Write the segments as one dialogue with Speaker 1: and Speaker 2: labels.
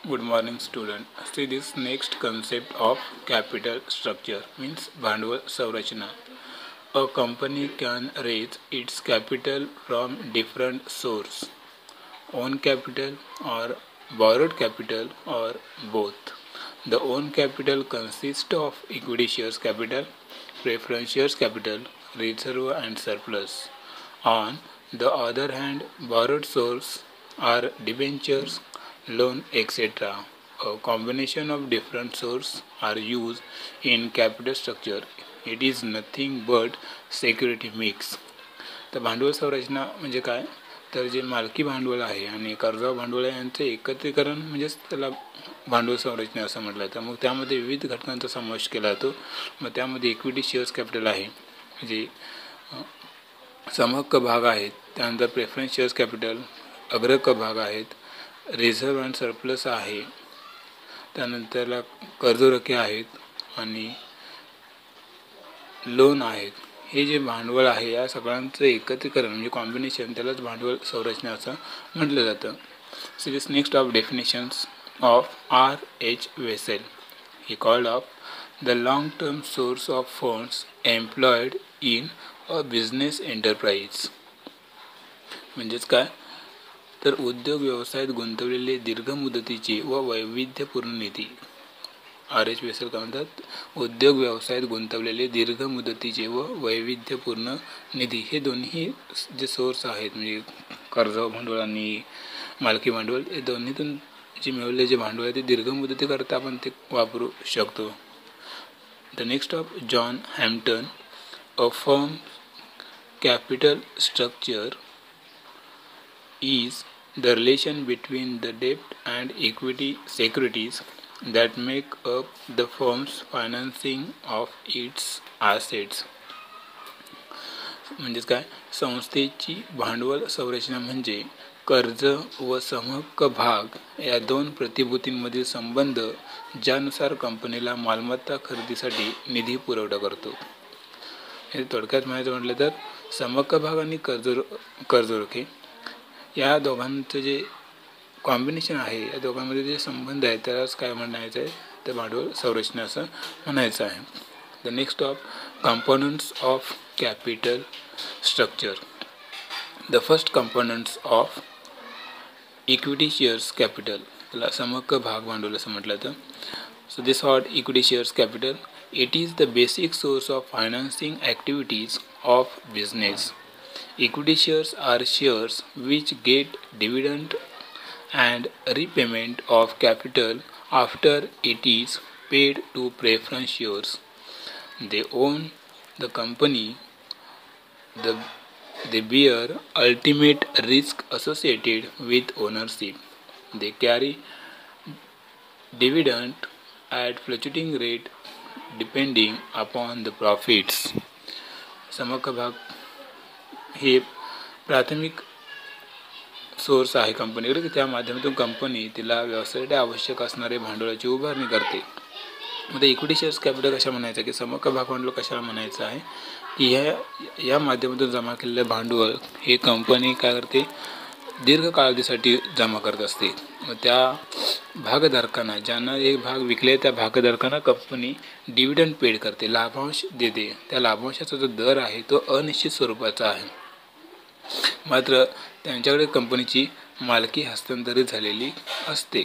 Speaker 1: Good morning, student. See this next concept of capital structure means भांडवल संरचना. A company can raise its capital from different sources, own capital or borrowed capital or both. The own capital consists of equity shares capital, preference shares capital, reserve and surplus. On the other hand, borrowed sources are debentures, loan, etc. A combination of different sources are used in capital structure. It is nothing but security mix. तर भांडवल संरचना म्हणजे काय, तर जे मालकी भांडवल आहे आणि कर्जाव भांडवल आहे यांचे एकत्रीकरण म्हणजेच त्याला भांडवल संरचना असं म्हटलं जातं. मग त्यामध्ये विविध घटकांचा समावेश केला जातो. मग त्यामध्ये इक्विटी शेअर्स कॅपिटल आहे, म्हणजे समहक्क भाग आहेत. त्यानंतर प्रेफरन्स शेअर्स कॅपिटल, अग्रहक्क भाग आहेत, रिझर्व्ह अँड सरप्लस आहे, त्यानंतरला कर्जरोखे आहेत आणि लोन आहेत. हे जे भांडवल आहे या सगळ्यांचं एकत्रीकरण म्हणजे कॉम्बिनेशन त्यालाच भांडवल संरचना असं म्हटलं जातं. So this next of definitions of RH Wessel. He called of the long-term source of funds employed in a business enterprise. म्हणजेच काय, तर उद्योग व्यवसायात गुंतवलेले दीर्घ मुदतीचे व वैविध्यपूर्ण निधी. RH Wessel काय म्हणतात, उद्योग व्यवसायात गुंतवलेले दीर्घ मुदतीचे व वैविध्यपूर्ण निधी हे दोन्ही जे सोर्स आहेत म्हणजे कर्ज भांडवल आणि मालकी भांडवल हे दोन्हीतून जे मिळवलेले जे भांडवल आहे ते दीर्घ मुदतीकरता आपण ते वापरू शकतो. The next of John Hampton. A firm capital structure is the relation between the debt and equity securities that make up the firm's financing of its assets. म्हणजेच काय, संस्थेची भांडवल संरचना म्हणजे कर्ज व समहक्क भाग या दोन प्रतिभूतींमधील संबंध ज्यानुसार कंपनीला मालमत्ता खरेदीसाठी निधी पुरवठा करतो. हे थोडक्यात म्हणायचं म्हटलं तर समहक्क भाग आणि कर्जरोखे या दोघांचं जे कॉम्बिनेशन आहे, या दोघांमध्ये जे संबंध आहे त्यालाच काय म्हणायचं आहे, तर भांडवल संरचना असं म्हणायचं आहे. The next of components of capital structure. The first components of equity shares capital, त्याला समहक्क भाग भांडवल असं म्हटलं जातं. So this what equity shares capital. It is the basic source of financing activities of business. Equity shares are shares which get dividend and repayment of capital after it is paid to preference shares. They own the company. They bear ultimate risk associated with ownership. They carry dividend at fluctuating rate depending upon the profits. समहक्क भाग हे प्राथमिक source आहे कंपनीकडे की त्या माध्यमातून company तिला व्यवसायासाठी आवश्यक असणारे भांडवलाची उभारणी करते. मग इक्विटी शेअर्स कॅपिटल कशा म्हणायचं की समहक्क भाग भांडवल कशाला म्हणायचं आहे की या माध्यमातून जमा केलेले भांडवल हे कंपनी काय करते, दीर्घ कालावधीसाठी जमा करत असते. मग त्या भागधारकांना, ज्यांना एक भाग विकले त्या भागधारकांना कंपनी डिव्हिडंड पेड करते, लाभांश देते. त्या लाभांशाचा जो दर आहे तो अनिश्चित स्वरूपाचा आहे, मात्र त्यांच्याकडे कंपनीची मालकी हस्तांतरित झालेली असते.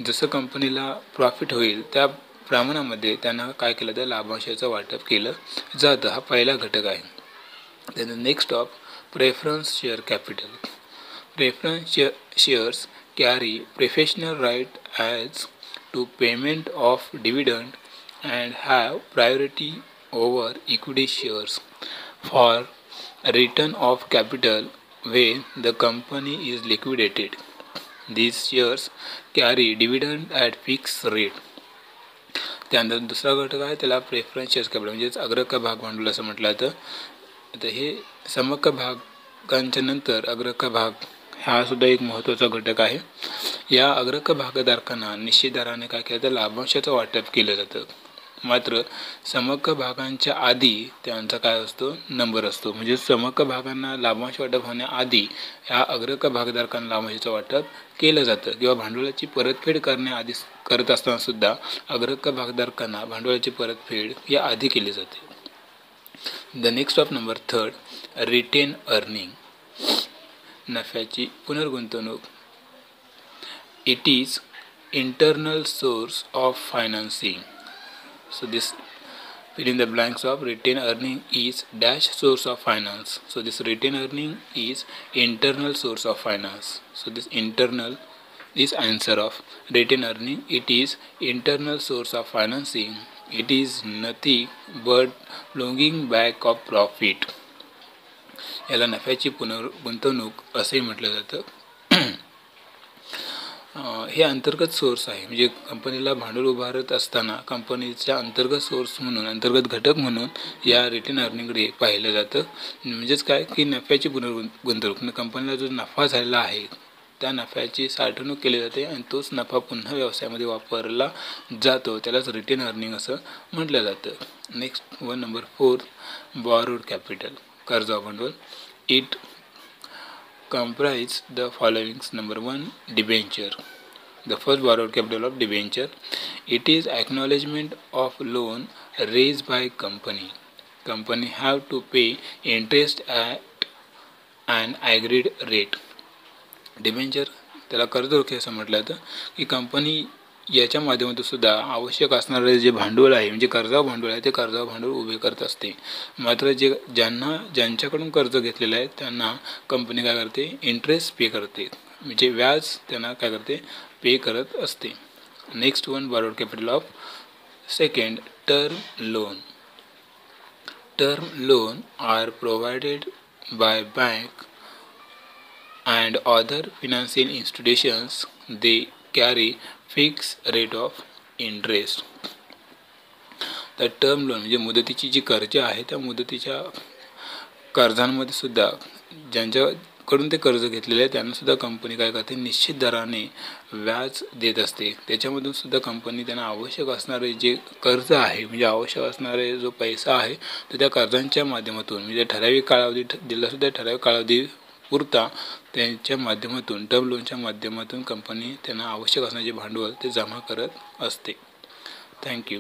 Speaker 1: जसं कंपनीला प्रॉफिट होईल त्या प्रमाणामध्ये त्यांना काय केलं तर लाभांशाचं वाटप केलं जातं. हा पहिला घटक आहे. त्यानंतर next of preference share capital. Preference shares carry preferential right as to payment of dividend and have priority over equity shares for return of capital when the company is liquidated. These shares carry dividend at fixed rate. त्यानंतर दुसरा घटक आहे त्याला preference shares capital म्हणजेच अग्रहक्क भाग भांडवल असं म्हटलं जातं. आता हे समहक्क भागांच्या नंतर अग्रहक्क भाग हा सुद्धा एक महत्त्वाचा घटक आहे. या अग्रहक्क भागधारकांना निश्चित दराने काय केलं तर लाभांशाचं वाटप केलं जातं. मात्र समहक्क भागांच्या आधी त्यांचा काय असतो, नंबर असतो. म्हणजे समहक्क भागांना लाभांश वाटप होण्याआधी ह्या अग्रहक्क भागधारकांना लाभांशाचं वाटप केलं जातं किंवा भांडवलाची परतफेड करण्याआधी करत असताना सुद्धा अग्रहक्क भागधारकांना भांडवलाची परतफेड या आधी केली जाते. The next of number 3, retain earning, नफ्याची पुनर्गुंतवणूक. It is internal source of financing. So this fill in the blanks of retained earning is dash source of finance. So this retained earning is internal source of finance. So this internal is answer of retained earning. It is internal source of financing. It is nothing but flowing back of profit. याला नफ्याची पुनर्गुंतवणूक असे म्हटलं जातं. हे अंतर्गत source आहे. म्हणजे कंपनीला भांडवल उभारत असताना कंपनीच्या अंतर्गत सोर्स म्हणून, अंतर्गत घटक म्हणून या रिटेन अर्निंगकडे पाहिलं जातं. म्हणजेच काय की नफ्याची पुनर्गुंतवणूक, कंपनीला जो नफा झालेला आहे त्या नफ्याची साठवणूक केली जाते आणि तोच नफा पुन्हा व्यवसायामध्ये वापरला जातो, त्यालाच रिटेन अर्निंग असं म्हटलं जातं. Next one number 4, borrowed capital, कर्जा भांडवल. It comprise the following. Number 1, debenture. The first borrowed capital of debenture. It is acknowledgement of loan raised by company. Company have to pay interest at an agreed rate. Debenture त्याला कर्ज रोखे असं म्हटलं जातं की company याच्या माध्यमातून सुद्धा आवश्यक असणारे जे भांडवल आहे, म्हणजे कर्जावर भांडवल आहे, ते कर्जावर भांडवल उभे करत असते. मात्र ज्यांच्याकडून कर्ज घेतलेलं आहे त्यांना कंपनी काय करते, इंटरेस्ट पे करते, म्हणजे व्याज त्यांना काय करते, पे करत असते. Next one, borrowed capital of second, term loan. Term loan are provided by bank and other financial institutions. They carry fixed rate of interest. तर टर्म लोन म्हणजे मुदतीची जी कर्ज आहे त्या मुदतीच्या कर्जांमध्ये सुद्धा ज्यांच्याकडून ते कर्ज घेतलेले आहे त्यांना सुद्धा कंपनी काय करते, निश्चित दराने व्याज देत असते. त्याच्यामधून सुद्धा कंपनी त्यांना आवश्यक असणारे जे कर्ज आहे, म्हणजे आवश्यक असणारे जो पैसा आहे तो त्या कर्जांच्या माध्यमातून, म्हणजे ठराविक कालावधी दिला सुद्धा ठराविक कालावधी पुरता त्यांच्या माध्यमातून, टर्म लोनच्या माध्यमातून कंपनी त्यांना आवश्यक असणारे जे भांडवल ते जमा करत असते. थँक्यू.